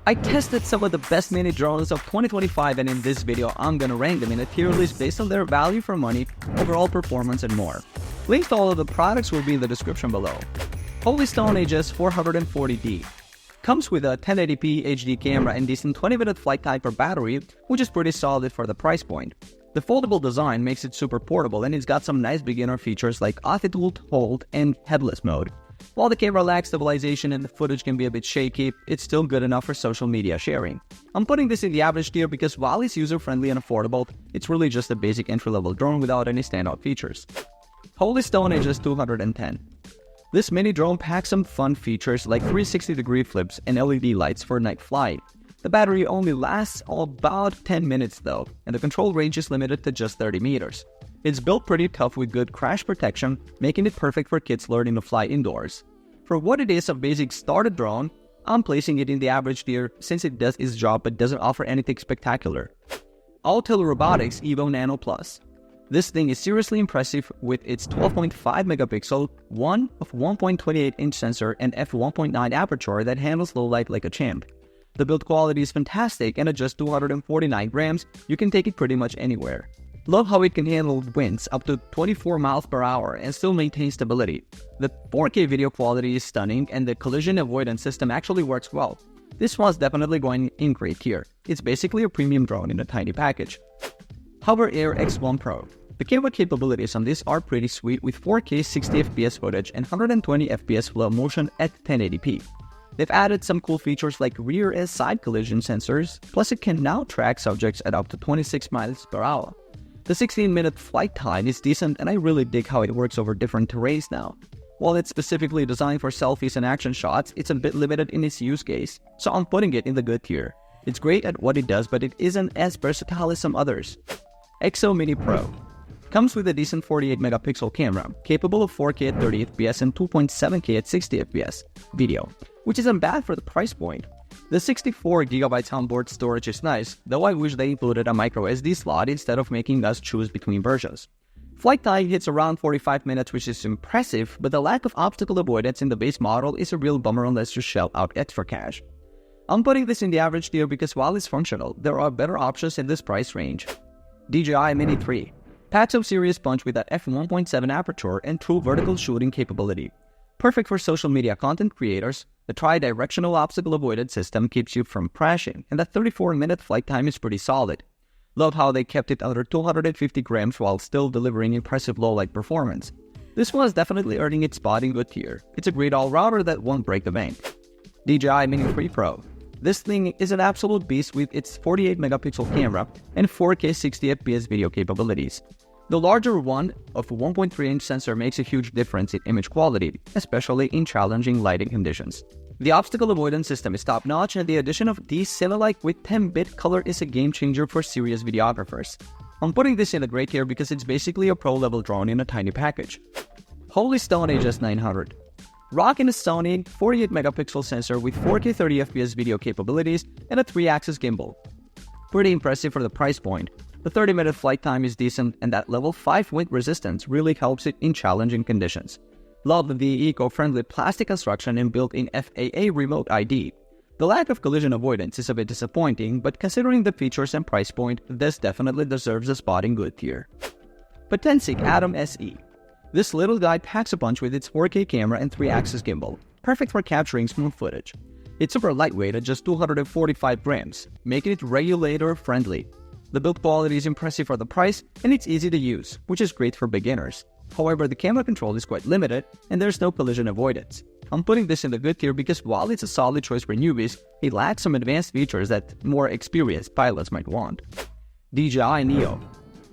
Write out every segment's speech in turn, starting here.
I tested some of the best mini drones of 2025, and in this video, I'm gonna rank them in a tier list based on their value for money, overall performance, and more. Links to all of the products will be in the description below. Holy Stone HS440D comes with a 1080p HD camera and decent 20-minute flight time per battery, which is pretty solid for the price point. The foldable design makes it super portable, and it's got some nice beginner features like auto hold and headless mode. While the camera lacks stabilization and the footage can be a bit shaky, it's still good enough for social media sharing. I'm putting this in the average tier because while it's user-friendly and affordable, it's really just a basic entry-level drone without any standout features. Holy Stone HS210. This mini drone packs some fun features like 360-degree flips and LED lights for night flight. The battery only lasts about 10 minutes though, and the control range is limited to just 30 meters. It's built pretty tough with good crash protection, making it perfect for kids learning to fly indoors. For what it is, a basic starter drone, I'm placing it in the average tier since it does its job but doesn't offer anything spectacular. Autel Robotics Evo Nano Plus. This thing is seriously impressive with its 12.5 megapixel, 1 of 1.28 inch sensor and f1.9 aperture that handles low light like a champ. The build quality is fantastic, and at just 249 grams, you can take it pretty much anywhere. Love how it can handle winds up to 24 miles per hour and still maintain stability. The 4K video quality is stunning, and the collision avoidance system actually works well. This one's definitely going in great tier. It's basically a premium drone in a tiny package. Hover Air X1 Pro. The camera capabilities on this are pretty sweet with 4K 60fps footage and 120 fps slow motion at 1080p. They've added some cool features like rear and side collision sensors, plus it can now track subjects at up to 26 miles per hour. The 16-minute flight time is decent, and I really dig how it works over different terrains now. While it's specifically designed for selfies and action shots, it's a bit limited in its use case, so I'm putting it in the good tier. It's great at what it does, but it isn't as versatile as some others. EXO Mini Pro comes with a decent 48 megapixel camera, capable of 4K at 30 fps and 2.7K at 60 fps video, which isn't bad for the price point. The 64GB onboard storage is nice, though I wish they included a micro SD slot instead of making us choose between versions. Flight time hits around 45 minutes, which is impressive, but the lack of obstacle avoidance in the base model is a real bummer unless you shell out extra cash. I'm putting this in the average tier because while it's functional, there are better options in this price range. DJI Mini 3 packs some serious punch with that f1.7 aperture and true vertical shooting capability. Perfect for social media content creators, the tri-directional obstacle avoidance system keeps you from crashing, and that 34-minute flight time is pretty solid. Love how they kept it under 250 grams while still delivering impressive low-light performance. This one is definitely earning its spot in good tier. It's a great all-rounder that won't break the bank. DJI Mini 3 Pro. This thing is an absolute beast with its 48 megapixel camera and 4K 60 fps video capabilities. The larger one of 1.3 inch sensor makes a huge difference in image quality, especially in challenging lighting conditions. The obstacle avoidance system is top notch, and the addition of D-Cinelike with 10-bit color is a game changer for serious videographers. I'm putting this in a great tier because it's basically a pro level drone in a tiny package. Holy Stone HS900. Rocking a Sony 48 megapixel sensor with 4K 30 fps video capabilities and a 3-axis gimbal. Pretty impressive for the price point. The 30-minute flight time is decent, and that level 5 wind resistance really helps it in challenging conditions. Love the eco-friendly plastic construction and built-in FAA remote ID. The lack of collision avoidance is a bit disappointing, but considering the features and price point, this definitely deserves a spot in good tier. Potensic Atom SE. This little guy packs a punch with its 4K camera and 3-axis gimbal, perfect for capturing smooth footage. It's super lightweight at just 245 grams, making it regulator-friendly. The build quality is impressive for the price, and it's easy to use, which is great for beginners. However, the camera control is quite limited, and there's no collision avoidance. I'm putting this in the good tier because while it's a solid choice for newbies, it lacks some advanced features that more experienced pilots might want. DJI Neo.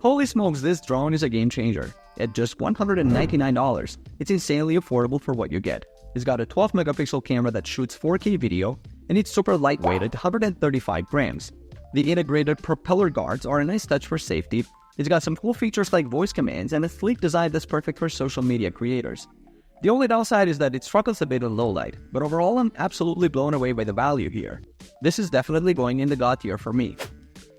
Holy smokes, this drone is a game changer. At just $199, it's insanely affordable for what you get. It's got a 12 megapixel camera that shoots 4K video, and it's super lightweight at 135 grams. The integrated propeller guards are a nice touch for safety. It's got some cool features like voice commands and a sleek design that's perfect for social media creators. The only downside is that it struggles a bit in low light, but overall I'm absolutely blown away by the value here. This is definitely going in the God tier for me.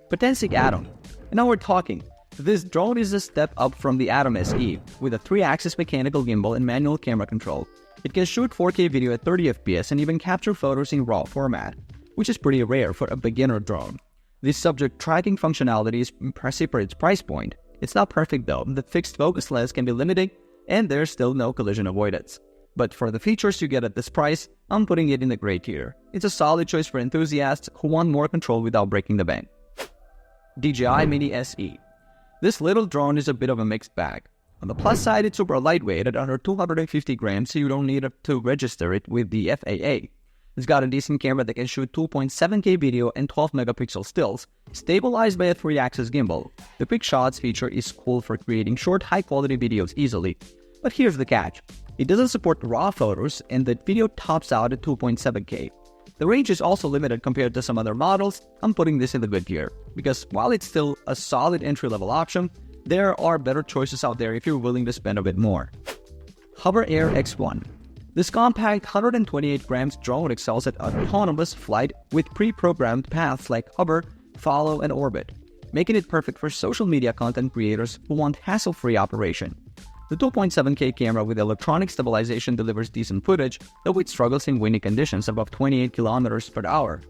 Potensic Atom. And now we're talking. This drone is a step up from the Atom SE, with a 3-axis mechanical gimbal and manual camera control. It can shoot 4K video at 30 fps and even capture photos in RAW format. which is pretty rare for a beginner drone. This subject tracking functionality is impressive for its price point. It's not perfect though, the fixed focus lens can be limiting, and there's still no collision avoidance. But for the features you get at this price, I'm putting it in the gray tier. It's a solid choice for enthusiasts who want more control without breaking the bank. DJI Mini SE. This little drone is a bit of a mixed bag. On the plus side, it's super lightweight at under 250 grams, so you don't need to register it with the FAA. It's got a decent camera that can shoot 2.7K video and 12 megapixel stills, stabilized by a 3-axis gimbal. The quick shots feature is cool for creating short, high-quality videos easily. But here's the catch. It doesn't support RAW photos, and the video tops out at 2.7K. The range is also limited compared to some other models. I'm putting this in the good tier, because while it's still a solid entry-level option, there are better choices out there if you're willing to spend a bit more. Hover Air X1. This compact 128 grams drone excels at autonomous flight with pre-programmed paths like hover, follow, and orbit, making it perfect for social media content creators who want hassle-free operation. The 2.7K camera with electronic stabilization delivers decent footage, though it struggles in windy conditions above 28 km per hour.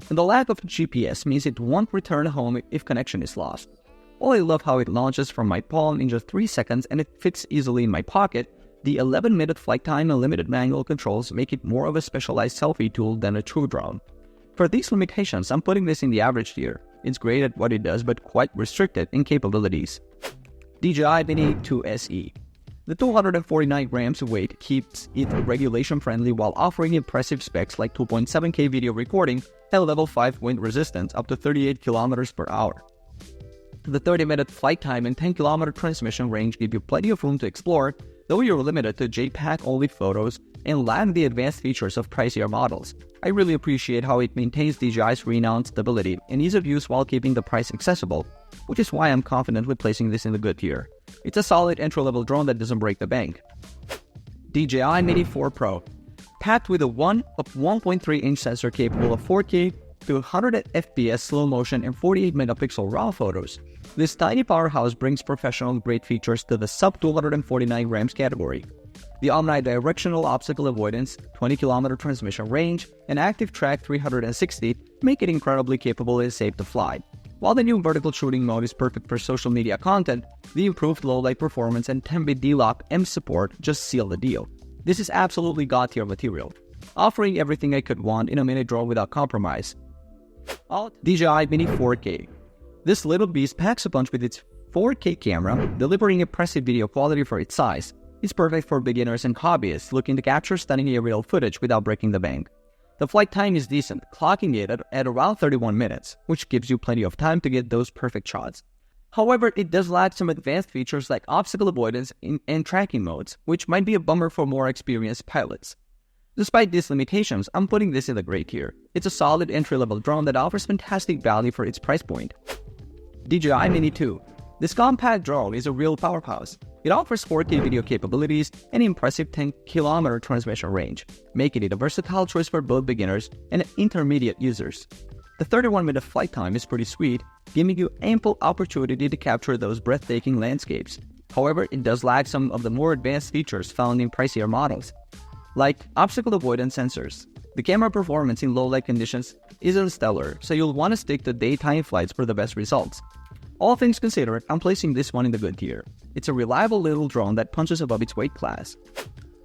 And the lack of GPS means it won't return home if connection is lost. While I love how it launches from my palm in just 3 seconds and it fits easily in my pocket, the 11-minute flight time and limited manual controls make it more of a specialized selfie tool than a true drone. For these limitations, I'm putting this in the average tier. It's great at what it does, but quite restricted in capabilities. DJI Mini 2 SE. The 249 grams of weight keeps it regulation-friendly while offering impressive specs like 2.7K video recording and level 5 wind resistance up to 38 km per hour. The 30-minute flight time and 10-km transmission range give you plenty of room to explore, though you're limited to JPEG-only photos and lack the advanced features of pricier models. I really appreciate how it maintains DJI's renowned stability and ease of use while keeping the price accessible, which is why I'm confident with placing this in the good tier. It's a solid entry-level drone that doesn't break the bank. DJI Mini 4 Pro. Packed with a 1.3-inch sensor capable of 4K to 100 FPS slow motion and 48 megapixel RAW photos, this tiny powerhouse brings professional-grade features to the sub-249 grams category. The omnidirectional obstacle avoidance, 20-km transmission range, and active track 360 make it incredibly capable and safe to fly. While the new vertical shooting mode is perfect for social media content, the improved low-light performance and 10-bit D-Lock M support just seal the deal. This is absolutely god-tier material, offering everything I could want in a mini drone without compromise. DJI Mini 4K. This little beast packs a punch with its 4K camera, delivering impressive video quality for its size. It's perfect for beginners and hobbyists looking to capture stunning aerial footage without breaking the bank. The flight time is decent, clocking it at around 31 minutes, which gives you plenty of time to get those perfect shots. However, it does lack some advanced features like obstacle avoidance and tracking modes, which might be a bummer for more experienced pilots. Despite these limitations, I'm putting this in the gray tier. It's a solid entry-level drone that offers fantastic value for its price point. DJI Mini 2. This compact drone is a real powerhouse. It offers 4K video capabilities and impressive 10-km transmission range, making it a versatile choice for both beginners and intermediate users. The 31-minute flight time is pretty sweet, giving you ample opportunity to capture those breathtaking landscapes. However, it does lack some of the more advanced features found in pricier models, like obstacle avoidance sensors. The camera performance in low-light conditions isn't stellar, so you'll want to stick to daytime flights for the best results. All things considered, I'm placing this one in the good tier. It's a reliable little drone that punches above its weight class.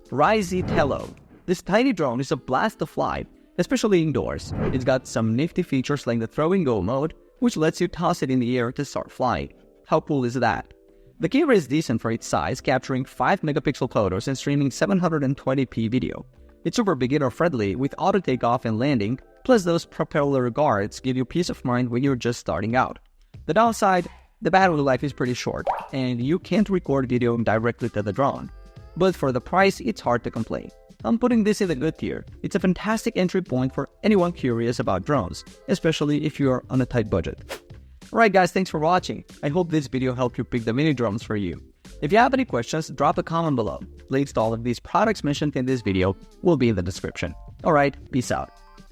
Ryze Tello. This tiny drone is a blast to fly, especially indoors. It's got some nifty features like the throw and go mode, which lets you toss it in the air to start flying. How cool is that? The camera is decent for its size, capturing 5 megapixel photos and streaming 720p video. It's super beginner friendly with auto takeoff and landing, plus those propeller guards give you peace of mind when you're just starting out. The downside, the battery life is pretty short, and you can't record video directly to the drone. But for the price, it's hard to complain. I'm putting this in the good tier. It's a fantastic entry point for anyone curious about drones, especially if you're on a tight budget. Alright guys, thanks for watching. I hope this video helped you pick the mini drones for you. If you have any questions, drop a comment below. Links to all of these products mentioned in this video will be in the description. Alright, peace out.